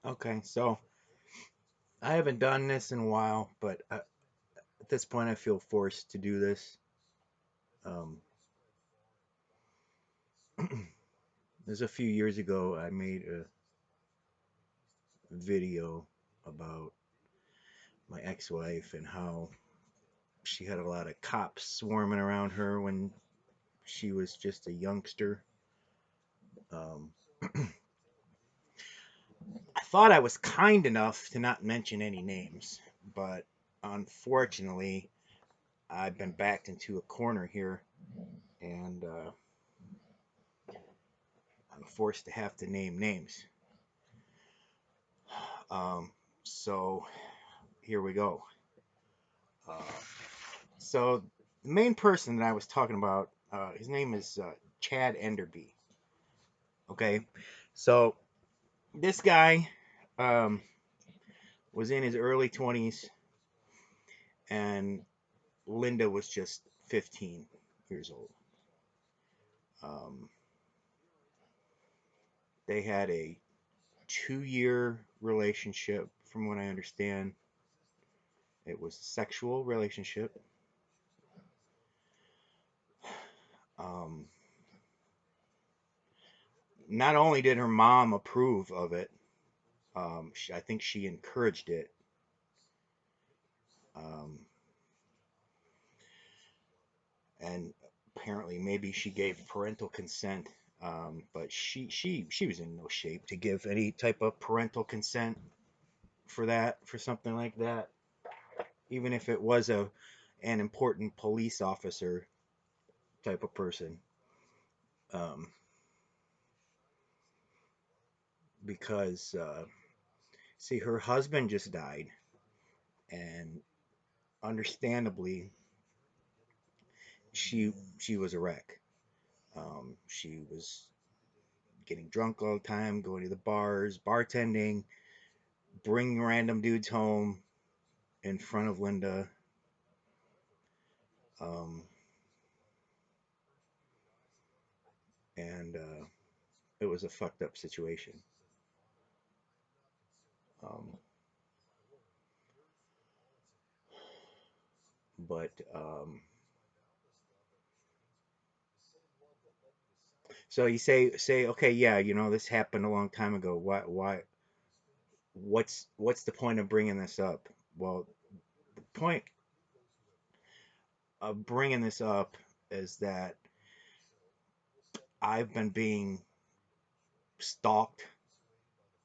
Okay, so I haven't done this in a while, but at this point, I feel forced to do this. Um, there's a few years ago, I made a video about my ex-wife and how she had a lot of cops swarming around her when she was just a youngster. Um, I thought I was kind enough to not mention any names, but unfortunately, I've been backed into a corner here, and I'm forced to have to name names. Um, so here we go. Uh, so the main person that I was talking about, his name is Chad Enderby. Okay, so this guy um, was in his early 20s, and Linda was just 15 years old. Um, they had a 2-year relationship, from what I understand. It was a sexual relationship. Um, Not only did her mom approve of it, I think she encouraged it. Um, and apparently, maybe she gave parental consent, but she was in no shape to give any type of parental consent for something like that, even if it was an important police officer type of person. Um, because see, her husband just died, and understandably, she was a wreck. She was getting drunk all the time, going to the bars, bartending, bringing random dudes home in front of Linda. Um, and it was a fucked up situation. Um, but you say okay, yeah, this happened a long time ago. What's the point of bringing this up? Well, the point of bringing this up is that I've been being stalked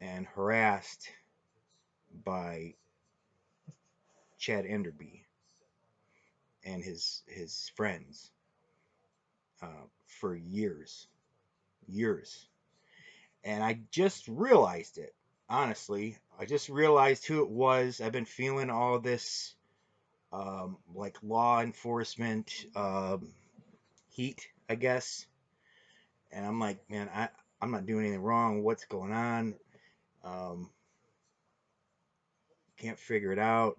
and harassed by Chad Enderby and his friends for years, and I just realized it. Honestly, I just realized who it was. I've been feeling all this like law enforcement heat, I guess, and I'm like, man, I'm not doing anything wrong. What's going on? Um, can't figure it out.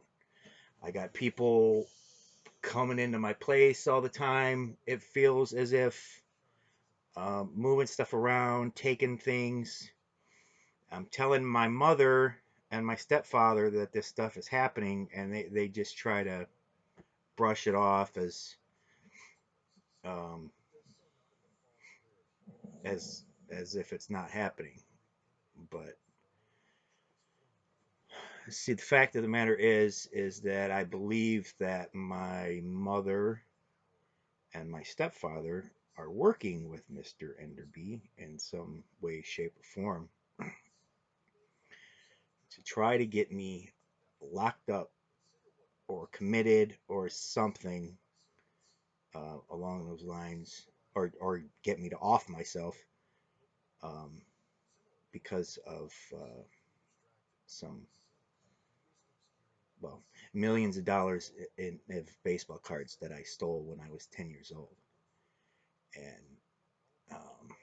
I got people coming into my place all the time. It feels as if moving stuff around, taking things. I'm telling my mother and my stepfather that this stuff is happening, and they just try to brush it off um, as as if it's not happening. But see, the fact of the matter is that I believe that my mother and my stepfather are working with Mr. Enderby in some way, shape, or form to try to get me locked up or committed or something along those lines, or get me to off myself um, because of some, well, millions of dollars in baseball cards that I stole when I was 10 years old. And um,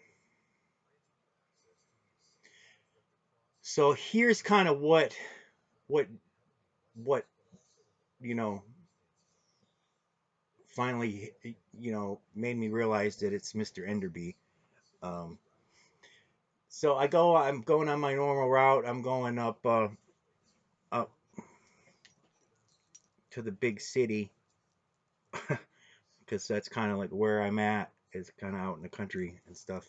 so here's kind of what what you know finally made me realize that it's Mr. Enderby. Um, So I'm going on my normal route. I'm going up to the big city because that's kind of like where I'm at. Is kind of out in the country and stuff.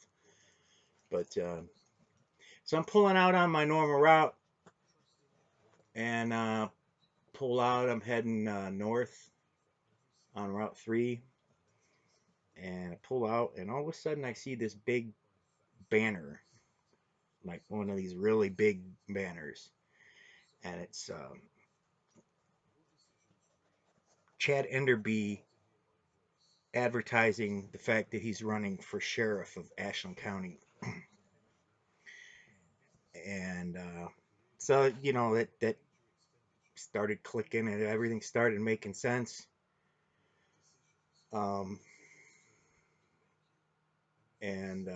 But so I'm pulling out on my normal route and pull out. I'm heading north on Route 3, and I pull out, and all of a sudden I see this big banner, like one of these really big banners, and it's Chad Enderby advertising the fact that he's running for sheriff of Ashland County. And so that started clicking, and everything started making sense. Um, and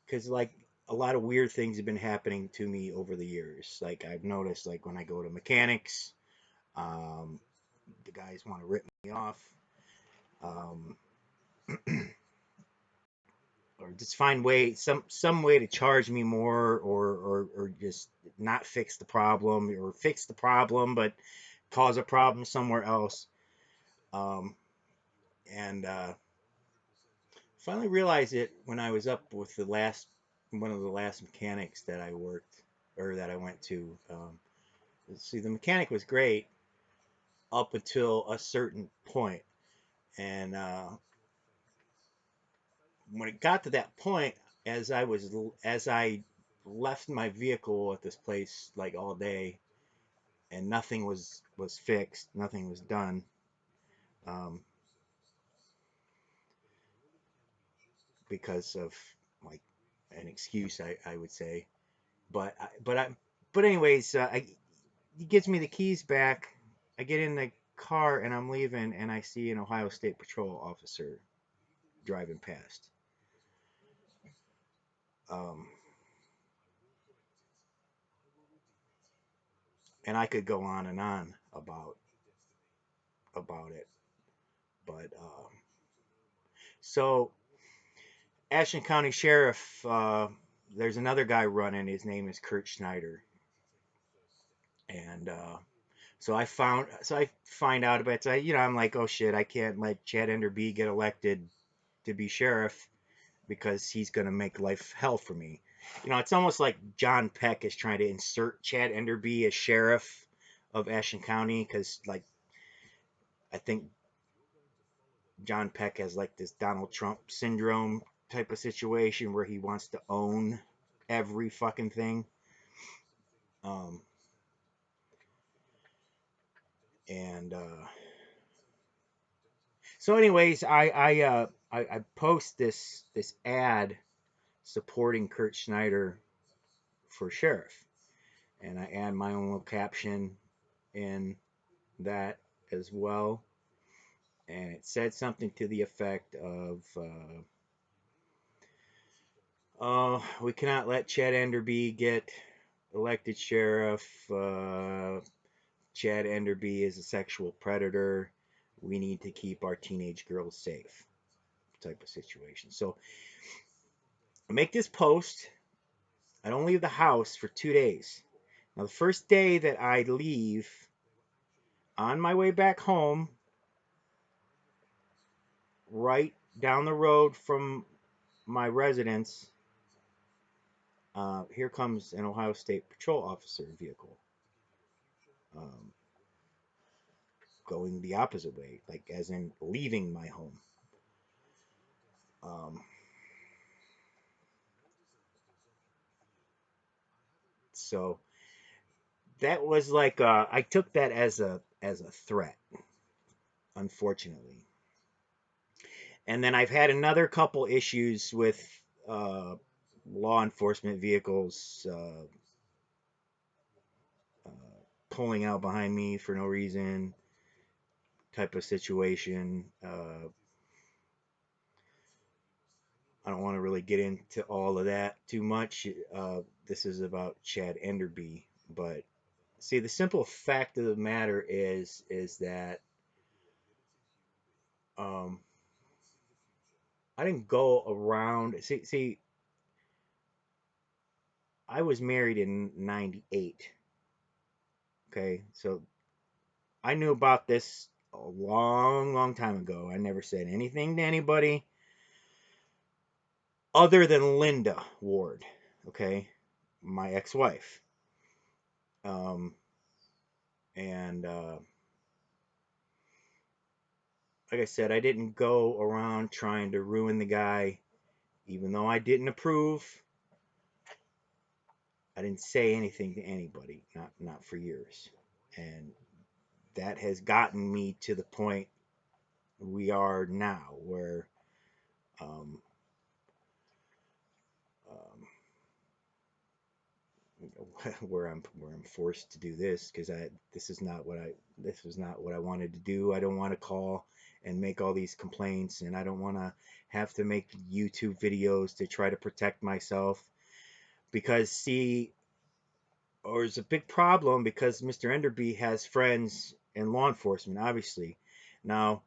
because like a lot of weird things have been happening to me over the years. Like I've noticed, like when I go to mechanics, um, the guys want to rip me off, um, or just find some way to charge me more, or just not fix the problem, or fix the problem but cause a problem somewhere else. Um, and finally realized it when I was up with the last one of the last mechanics that I worked or that I went to. See, the mechanic was great up until a certain point, and when it got to that point, as I left my vehicle at this place like all day, and nothing was fixed, nothing was done. Um, because of like an excuse, I would say. But I, but I, but anyways, he gives me the keys back. I get in the car and I'm leaving, and I see an Ohio State Patrol officer driving past. Um, and I could go on and on about it, but so Ashland County Sheriff, there's another guy running. His name is Kurt Schneider, and so I find out about it. So I'm like, oh shit, I can't let Chad Enderby get elected to be sheriff because he's gonna make life hell for me. It's almost like John Peck is trying to insert Chad Enderby as sheriff of Ashland County because, like, I think John Peck has like this Donald Trump syndrome type of situation where he wants to own every fucking thing. Um, and so, anyways, I post this ad supporting Kurt Schneider for sheriff, and I add my own little caption in that as well, and it said something to the effect of, "Oh, we cannot let Chad Enderby get elected sheriff. Chad Enderby is a sexual predator. We need to keep our teenage girls safe," type of situation. So I make this post. I don't leave the house for 2 days. Now, the first day that I leave, on my way back home, right down the road from my residence, here comes an Ohio State Patrol officer vehicle, um, going the opposite way, like as in leaving my home. Um, so that was like I took that as a threat, unfortunately. And then I've had another couple issues with uh, law enforcement vehicles uh, pulling out behind me for no reason, type of situation. I don't want to really get into all of that too much. This is about Chad Enderby, but see, the simple fact of the matter is that um, I didn't go around. See, I was married in '98. Okay, so I knew about this a long, long time ago. I never said anything to anybody other than Linda Ward. Okay, my ex-wife. Um, and like I said, I didn't go around trying to ruin the guy, even though I didn't approve. I didn't say anything to anybody, not for years, and that has gotten me to the point we are now, where um, um, where I'm forced to do this because I this was not what I wanted to do. I don't want to call and make all these complaints, and I don't want to have to make YouTube videos to try to protect myself because see, or there's a big problem because Mr. Enderby has friends in law enforcement, obviously. Now,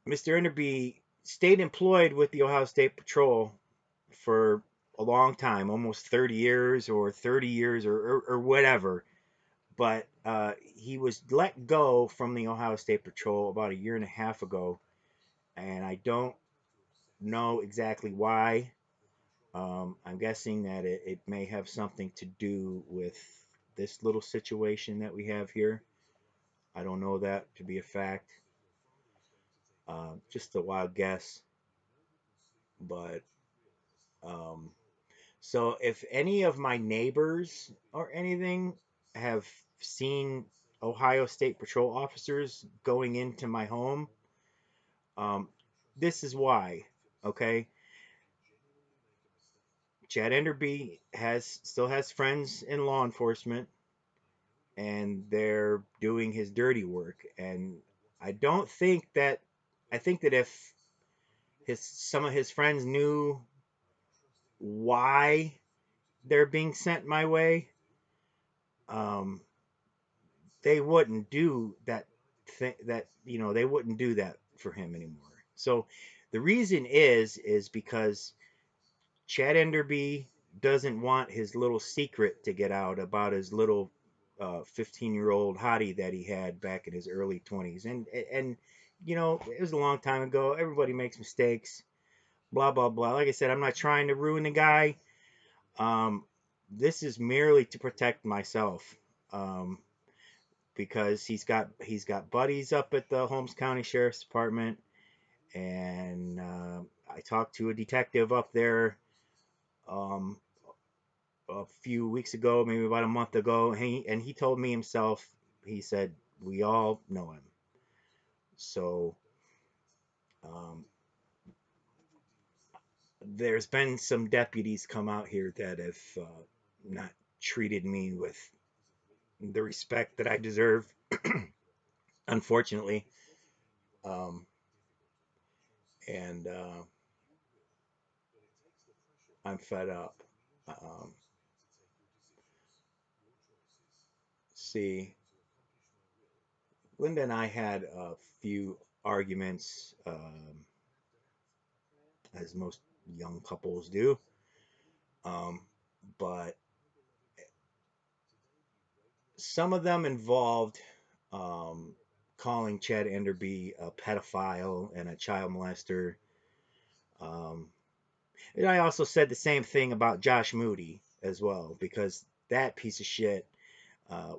Mr. Enderby stayed employed with the Ohio State Patrol for a long time, almost 30 years or 30 years or whatever. But he was let go from the Ohio State Patrol about a year and a half ago, and I don't know exactly why. I'm guessing that it may have something to do with this little situation that we have here. I don't know that to be a fact. Just a wild guess. But um, so if any of my neighbors or anything have seen Ohio State Patrol officers going into my home, um, this is why. Okay, Chad Enderby has still has friends in law enforcement, and they're doing his dirty work. And I don't think that I think that if his some of his friends knew why they're being sent my way, um, they wouldn't do that that they wouldn't do that for him anymore. So the reason is because Chad Enderby doesn't want his little secret to get out about his little 15-year-old hottie that he had back in his early 20s. And it was a long time ago. Everybody makes mistakes. Blah blah blah. Like I said, I'm not trying to ruin the guy. Um, this is merely to protect myself. Um, because he's got buddies up at the Holmes County Sheriff's Department, and I talked to a detective up there um, a few weeks ago, maybe about a month ago, and he told me himself. He said we all know him. So um, there's been some deputies come out here that have not treated me with the respect that I deserve. Unfortunately, um, and I'm fed up. Um, see, Linda and I had a few arguments, as most young couples do. Um, but some of them involved um, calling Chad Enderby a pedophile and a child molester. Um, and I also said the same thing about Josh Moody as well, because that piece of shit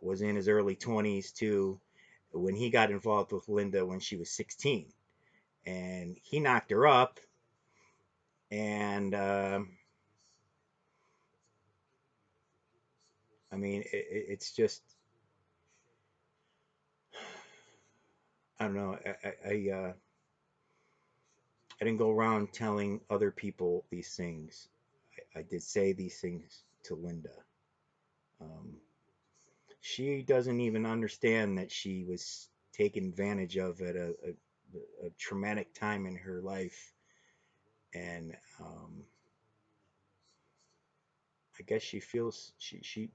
was in his early 20s too when he got involved with Linda when she was 16. And he knocked her up, and I mean, it's just, I don't know. I didn't go around telling other people these things. I did say these things to Linda. Um, she doesn't even understand that she was taken advantage of at a traumatic time in her life, and I guess she feels she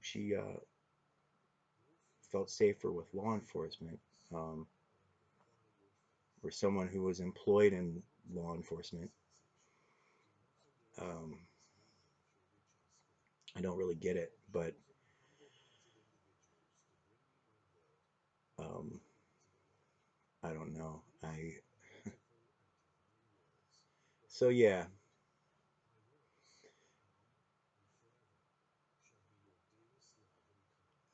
felt safer with law enforcement. Um, or someone who was employed in law enforcement. Um, I don't really get it, but um, I don't know. So yeah,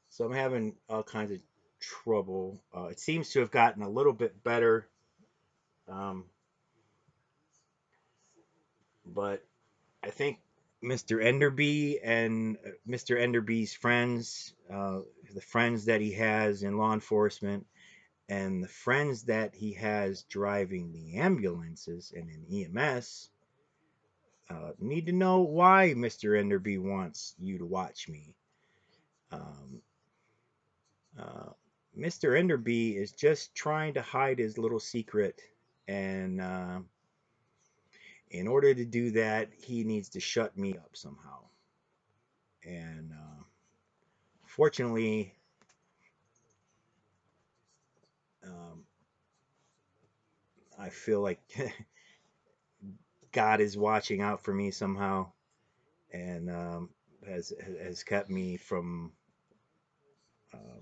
so I'm having all kinds of trouble. It seems to have gotten a little bit better, um, but I think Mr. Enderby and Mr. Enderby's friends, the friends that he has in law enforcement, and the friends that he has driving the ambulances and in EMS, need to know why Mr. Enderby wants you to watch me. Um, uh, Mr. Enderby is just trying to hide his little secret, and in order to do that, he needs to shut me up somehow. And fortunately, um, I feel like God is watching out for me somehow, and has kept me from uh,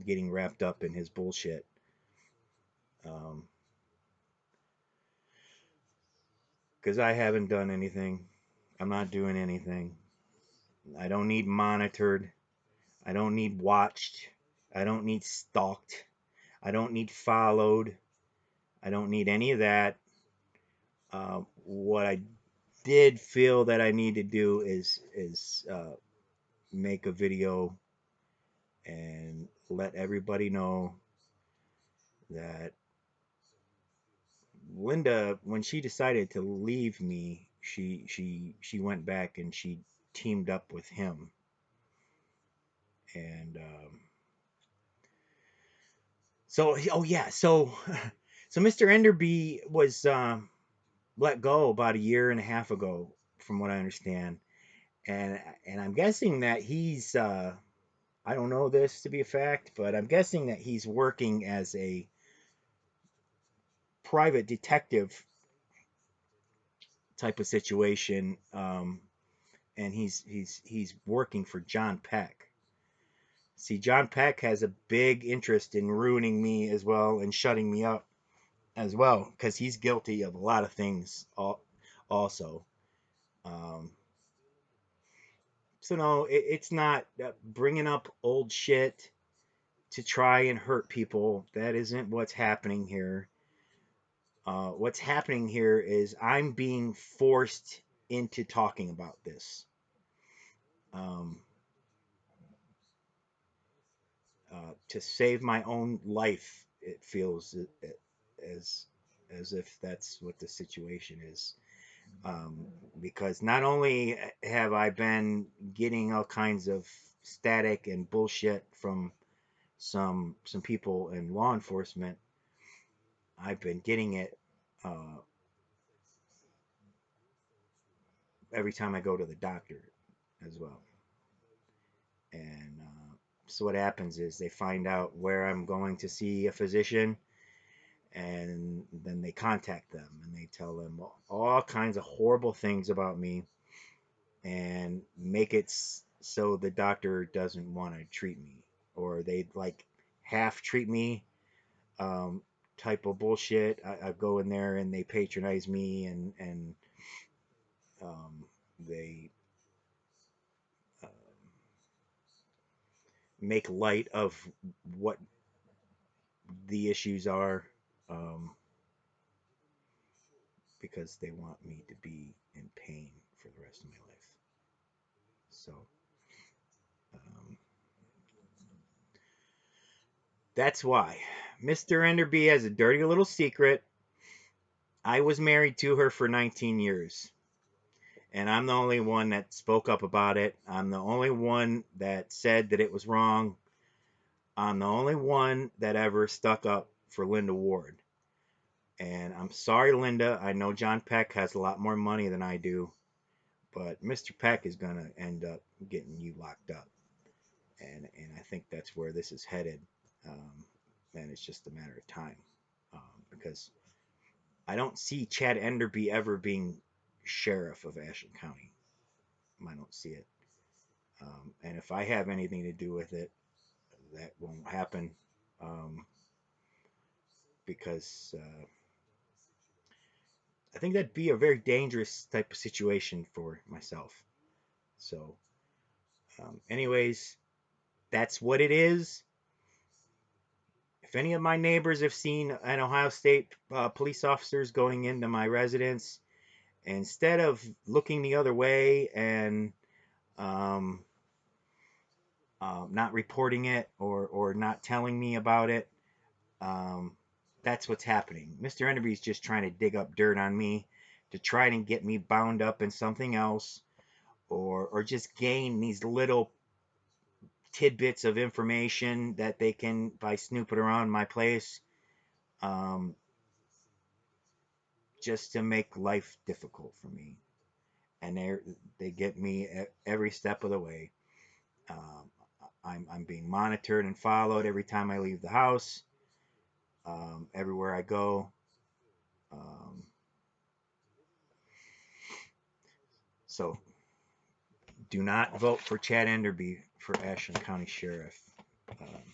getting wrapped up in his bullshit. Um, because I haven't done anything. I'm not doing anything. I don't need monitored. I don't need watched. I don't need stalked. I don't need followed. I don't need any of that. What I did feel that I need to do is make a video and let everybody know that Linda, when she decided to leave me, she went back and she teamed up with him, and oh yeah, so Mr. Enderby was let go about a year and a half ago, from what I understand, and I'm guessing that he's I don't know this to be a fact, but I'm guessing that he's working as a private detective type of situation, and he's working for John Peck. See, John Peck has a big interest in ruining me as well and shutting me up as well, because he's guilty of a lot of things also. Um, so no, it's not bringing up old shit to try and hurt people. That isn't what's happening here. What's happening here is I'm being forced into talking about this. Um, to save my own life, it feels as as if that's what the situation is. Um, because not only have I been getting all kinds of static and bullshit from some people in law enforcement, I've been getting it uh, every time I go to the doctor as well. And so what happens is they find out where I'm going to see a physician, and then they contact them and they tell them all kinds of horrible things about me and make it so the doctor doesn't want to treat me, or they like half treat me, um, type of bullshit. I go in there and they patronize me, and um, they uh, make light of what the issues are, um, because they want me to be in pain for the rest of my life. So um, that's why Mr. Enderby has a dirty little secret. I was married to her for 19 years, and I'm the only one that spoke up about it. I'm the only one that said that it was wrong. I'm the only one that ever stuck up for Linda Ward. And I'm sorry, Linda. I know John Peck has a lot more money than I do, but Mr. Peck is going to end up getting you locked up. And I think that's where this is headed. And it's just a matter of time. Because I don't see Chad Enderby ever being sheriff of Ashland County. I don't see it. And if I have anything to do with it, that won't happen, because I think that'd be a very dangerous type of situation for myself. So, anyways, that's what it is. If any of my neighbors have seen an Ohio State police officers going into my residence, instead of looking the other way and um, not reporting it, or not telling me about it, um, that's what's happening. Mr. Enderby is just trying to dig up dirt on me to try and get me bound up in something else, or just gain these little tidbits of information that they can by snooping around my place, um, just to make life difficult for me. And they get me every step of the way. Um, I'm being monitored and followed every time I leave the house, everywhere I go. Um, so do not vote for Chad Enderby for Ashland County Sheriff. Um,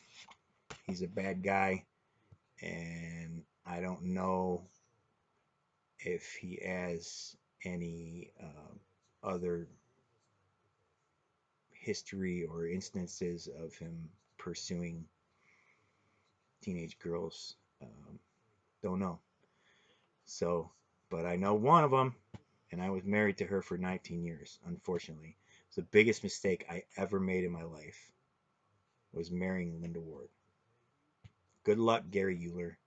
he's a bad guy, and I don't know if he has any other history or instances of him pursuing teenage girls. Don't know. So, but I know one of them, and I was married to her for 19 years. Unfortunately, it's the biggest mistake I ever made in my life, was marrying Linda Ward. Good luck, Gary Euler.